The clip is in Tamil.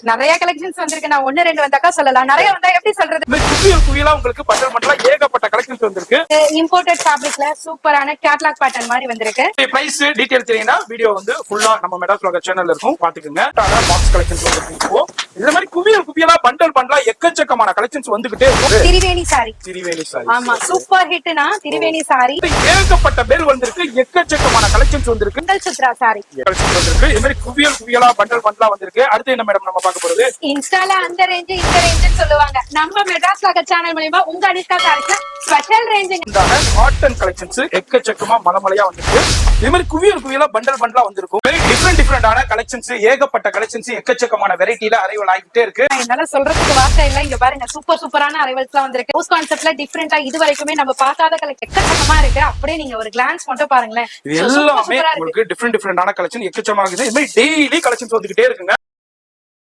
நிறைய கலெக்ஷன்ஸ் வந்திருக்கு. நான் ஒன்னு ரெண்டு வந்தாக்கா சொல்லலாம். நிறைய வந்தா எப்படி சொல்றது? குவியலா உங்களுக்கு பண்டல் பண்டலா ஏகப்பட்ட கலெக்ஷன்ஸ் வந்திருக்கு. இம்போர்ட்டட் ஃபேப்ரிக்ல சூப்பரான கேட்லாக் பேட்டர்ன் மாதிரி வந்திருக்கு. பிரைஸ் டீடைல் தெரியும்னா வீடியோ வந்து ஃபுல்லா நம்ம மெடாஸ் vlog சேனல்ல இருக்கும், பாத்துக்கங்க. பாக்ஸ் கலெக்ஷன்ஸ் வந்திருக்கு. இந்த மாதிரி குவியலா பண்டல் பண்டலா எக்கச்சக்கமான கலெக்ஷன்ஸ் வந்துகிட்டே இருக்கு. திரிவேணி சாரி. ஆமா, சூப்பர் ஹிட்னா திரிவேணி சாரி. ஏகப்பட்ட பேர் வந்திருக்கு, எக்கச்சக்கமான கலெக்ஷன்ஸ் வந்திருக்கு. மண்டல் சுத்ரா சாரி வந்திருக்கு. இந்த மாதிரி குவியலா பண்டல் பண்டலா வந்திருக்கு. அடுத்து என்ன மேடம் நம்ம பார்க்க போறது? இன்ஸ்டால அந்த ரேஞ்ச் இந்த ரேஞ்ச் சொல்லுவாங்க. நம்ம மெட்ராஸ் vlog சேனல் மூலமா உங்க அனிஷ்கா சாரிக்கு ஸ்பெஷல் ரேஞ்ச். காட்டன் கலெக்ஷன்ஸ் எக்கச்சக்கமா மலமலையா வந்திருக்கு. இதே மாதிரி குவியலா பண்டல் பண்டலா வந்திருக்கும். டிஃபரெண்டான கலெக்ஷன்ஸ், ஏகப்பட்ட கலெக்ஷன்ஸ், எக்கச்சக்கமான வெரைட்டில அரைவல் ஆகிட்டே இருக்கு. என்னால சொல்றதுக்கு வார்த்தை இல்ல. இங்க பாருங்க, சூப்பரான அரைவல்ஸ் எல்லாம் வந்திருக்கு. ஹவுஸ் கான்செப்ட்ல டிஃபரெண்டா இது வரைக்குமே நம்ம பார்க்காத கலெக்ஷன் எக்கச்சக்கமா இருக்கு. அப்படியே நீங்க ஒரு கிளான்ஸ் மட்டும் பாருங்களேன். இது எல்லாமே உங்களுக்கு டிஃபரெண்டான கலெக்ஷன் எக்கச்சக்கமா இருக்குது. இது மாதிரி டெய்லி கலெக்ஷன்ஸ் வந்துகிட்டே இருக்குங்க.